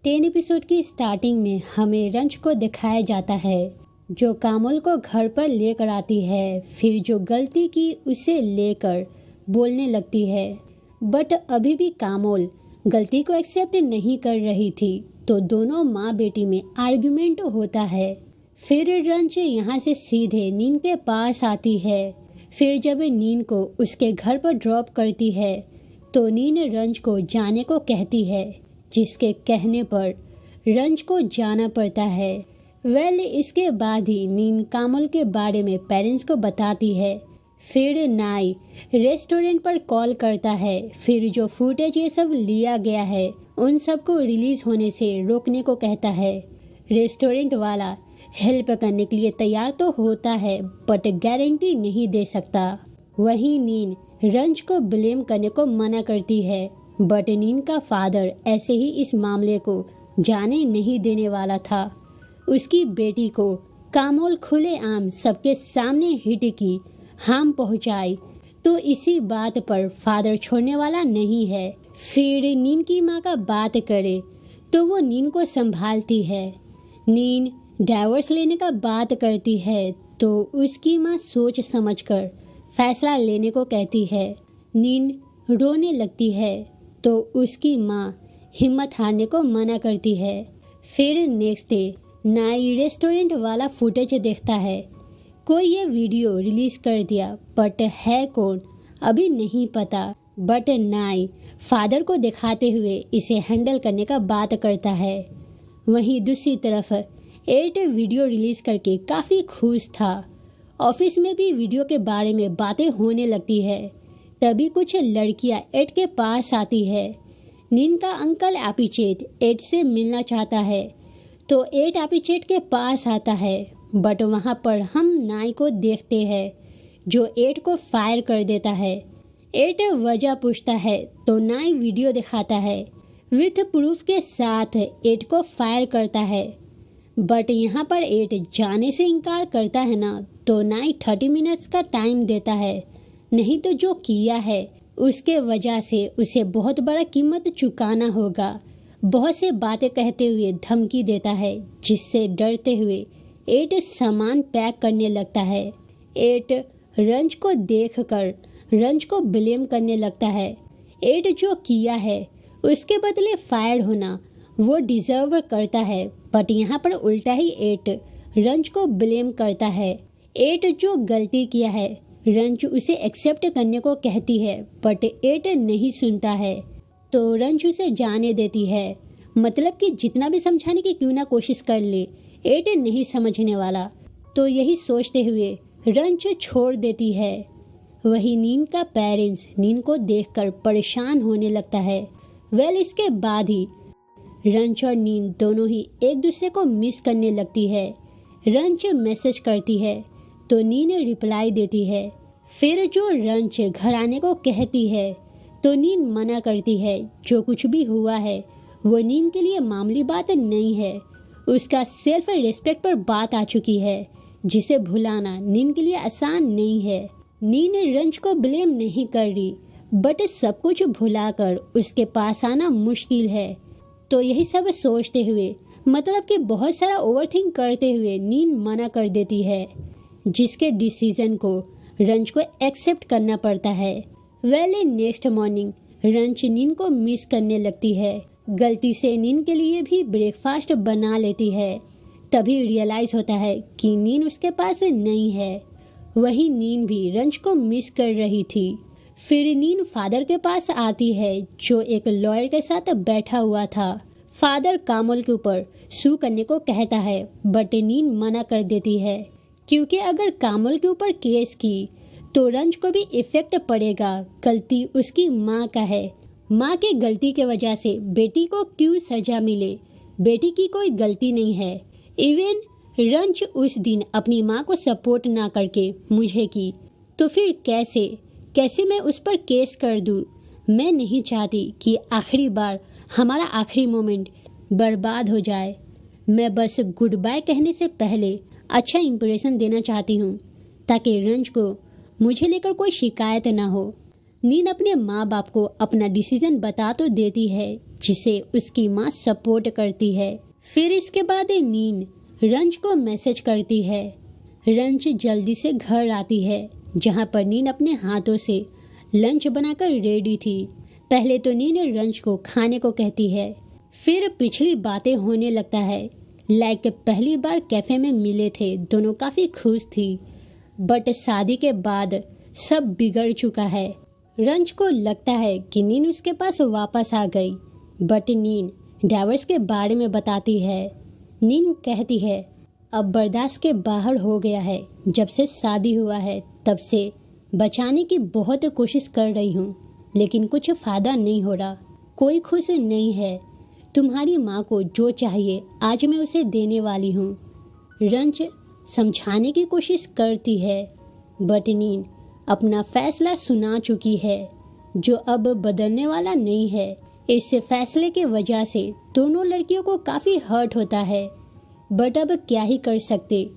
10 episode की starting में हमें रंज को दिखाया जाता है जो कामोल को घर पर लेकर आती है, फिर जो गलती की उसे लेकर बोलने लगती है। बट अभी भी कामोल गलती को एक्सेप्ट नहीं कर रही थी, तो दोनों माँ बेटी में आर्गुमेंट होता है। फिर रंज यहाँ से सीधे नीन के पास आती है। फिर जब नीन को उसके घर पर ड्रॉप करती है तो नीन रंज को जाने को कहती है, जिसके कहने पर रंज को जाना पड़ता है। इसके बाद ही नीन कामोल के बारे में पेरेंट्स को बताती है। फिर नाई रेस्टोरेंट पर कॉल करता है। फिर जो फुटेज ये सब लिया गया है उन सबको रिलीज होने से रोकने को कहता है। रेस्टोरेंट वाला हेल्प करने के लिए तैयार तो होता है, बट गारंटी नहीं दे सकता। वहीं नीन रंज को ब्लेम करने को मना करती है, बट नीन का फादर ऐसे ही इस मामले को जाने नहीं देने वाला था। उसकी बेटी को कामोल खुलेआम सबके सामने हिट की, हार्म पहुंचाई, तो इसी बात पर फादर छोड़ने वाला नहीं है। फिर नीन की माँ का बात करे तो वो नीन को संभालती है। नीन डाइवोर्स लेने का बात करती है तो उसकी माँ सोच समझकर फैसला लेने को कहती है। नीन रोने लगती है तो उसकी माँ हिम्मत हारने को मना करती है। फिर नेक्स्ट डे नाई रेस्टोरेंट वाला फुटेज देखता है। कोई ये वीडियो रिलीज कर दिया, बट है कौन अभी नहीं पता। बट नाई फादर को दिखाते हुए इसे हैंडल करने का बात करता है। वहीं दूसरी तरफ 8 वीडियो रिलीज करके काफ़ी खुश था। ऑफिस में भी वीडियो के बारे में बातें होने लगती है। तभी कुछ लड़कियां 8 के पास आती है। नीन का अंकल एपिचेट 8 से मिलना चाहता है, तो 8 एपिचेट के पास आता है। बट वहां पर हम नाई को देखते हैं जो 8 को फायर कर देता है। 8 वजह पूछता है तो नाई वीडियो दिखाता है। विथ प्रूफ के साथ 8 को फायर करता है। बट यहाँ पर 8 जाने से इनकार करता है ना, तो नाई 30 मिनट्स का टाइम देता है, नहीं तो जो किया है उसके वजह से उसे बहुत बड़ा कीमत चुकाना होगा। बहुत से बातें कहते हुए धमकी देता है, जिससे डरते हुए 8 सामान पैक करने लगता है। 8 रंज को देखकर रंज को ब्लेम करने लगता है। 8 जो किया है उसके बदले फायर होना वो डिजर्व करता है, बट यहाँ पर उल्टा ही 8 रंज को ब्लेम करता है। 8 जो गलती किया है रंज उसे एक्सेप्ट करने को कहती है, बट 8 नहीं सुनता है, तो रंज उसे जाने देती है। मतलब कि जितना भी समझाने की क्यों ना कोशिश कर ले, 8 नहीं समझने वाला, तो यही सोचते हुए रंज छोड़ देती है। वही नीन का पेरेंट्स नीन को देखकर परेशान होने लगता है। इसके बाद ही रंज और नीन दोनों ही एक दूसरे को मिस करने लगती है। रंज मैसेज करती है तो नीन रिप्लाई देती है। फिर जो रंज घर आने को कहती है तो नीन मना करती है। जो कुछ भी हुआ है वो नीन के लिए मामूली बात नहीं है, उसका सेल्फ रिस्पेक्ट पर बात आ चुकी है, जिसे भुलाना नीन के लिए आसान नहीं है। नीन रंज को ब्लेम नहीं कर रही, बट सब कुछ भुलाकर उसके पास आना मुश्किल है। तो यही सब सोचते हुए, मतलब कि बहुत सारा ओवरथिंक करते हुए नीन मना कर देती है, जिसके डिसीजन को रंज को एक्सेप्ट करना पड़ता है। नेक्स्ट मॉर्निंग रंज नीन को मिस करने लगती है। गलती से नीन के लिए भी ब्रेकफास्ट बना लेती है। तभी रियलाइज होता है कि नीन उसके पास नहीं है। वही नीन भी रंज को मिस कर रही थी। फिर नीन फादर के पास आती है, जो एक लॉयर के साथ बैठा हुआ था। फादर कामोल के ऊपर सू करने को कहता है, बट नीन मना कर देती है, क्योंकि अगर कामोल के ऊपर केस की तो रंज को भी इफेक्ट पड़ेगा। गलती उसकी माँ का है। माँ के गलती के वजह से बेटी को क्यों सजा मिले, बेटी की कोई गलती नहीं है। इवन रंज उस दिन अपनी माँ को सपोर्ट ना करके मुझे की, तो फिर कैसे मैं उस पर केस कर दूँ। मैं नहीं चाहती कि आखिरी बार हमारा आखिरी मोमेंट बर्बाद हो जाए। मैं बस गुड बाय कहने से पहले अच्छा इंप्रेशन देना चाहती हूँ, ताकि रंज को मुझे लेकर कोई शिकायत ना हो। नीन अपने माँ बाप को अपना डिसीजन बता तो देती है, जिसे उसकी माँ सपोर्ट करती है। फिर इसके बाद नीन रंज को मैसेज करती है। रंज जल्दी से घर आती है, जहाँ पर नीन अपने हाथों से लंच बनाकर रेडी थी। पहले तो नीन रंज को खाने को कहती है, फिर पिछली बातें होने लगता है। लाइक पहली बार कैफे में मिले थे, दोनों काफी खुश थी, बट शादी के बाद सब बिगड़ चुका है। रंज को लगता है कि नीन उसके पास वापस आ गई, बट नीन डाइवोर्स के बारे में बताती है। नीन कहती है अब बर्दाश्त के बाहर हो गया है, जब से शादी हुआ है तब से बचाने की बहुत कोशिश कर रही हूँ, लेकिन कुछ फायदा नहीं हो रहा, कोई खुश नहीं है। तुम्हारी माँ को जो चाहिए आज मैं उसे देने वाली हूँ। रंज समझाने की कोशिश करती है, बट नीन अपना फैसला सुना चुकी है, जो अब बदलने वाला नहीं है। इस फैसले के वजह से दोनों लड़कियों को काफ़ी हर्ट होता है, बट अब क्या ही कर सकते।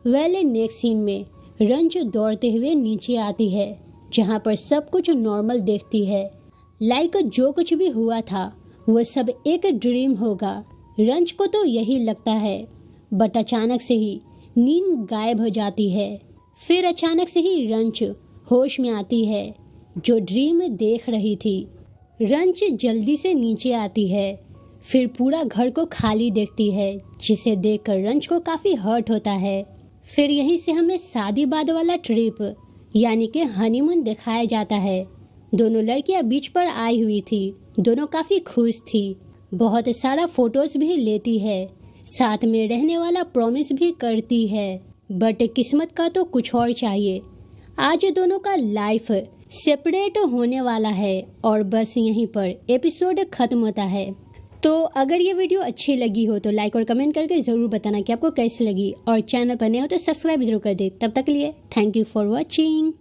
नेक्स्ट सीन में रंज दौड़ते हुए नीचे आती है, जहाँ पर सब कुछ नॉर्मल देखती है। लाइक जो कुछ भी हुआ था वो सब एक ड्रीम होगा। रंज को तो यही लगता है, बट अचानक से ही नींद गायब हो जाती है। फिर अचानक से ही रंज होश में आती है, जो ड्रीम देख रही थी। रंज जल्दी से नीचे आती है, फिर पूरा घर को खाली देखती है, जिसे देखकर रंज को काफ़ी हर्ट होता है। फिर यहीं से हमें शादी बाद वाला ट्रिप यानी कि हनीमून दिखाया जाता है। दोनों लड़कियां बीच पर आई हुई थी, दोनों काफ़ी खुश थी, बहुत सारा फोटोज भी लेती है, साथ में रहने वाला प्रॉमिस भी करती है, बट किस्मत का तो कुछ और चाहिए। आज दोनों का लाइफ सेपरेट होने वाला है और बस यहीं पर एपिसोड खत्म होता है। तो अगर ये वीडियो अच्छी लगी हो तो लाइक और कमेंट करके ज़रूर बताना कि आपको कैसी लगी, और चैनल पर नए हो तो सब्सक्राइब जरूर कर दे। तब तक के लिए थैंक यू फॉर वॉचिंग।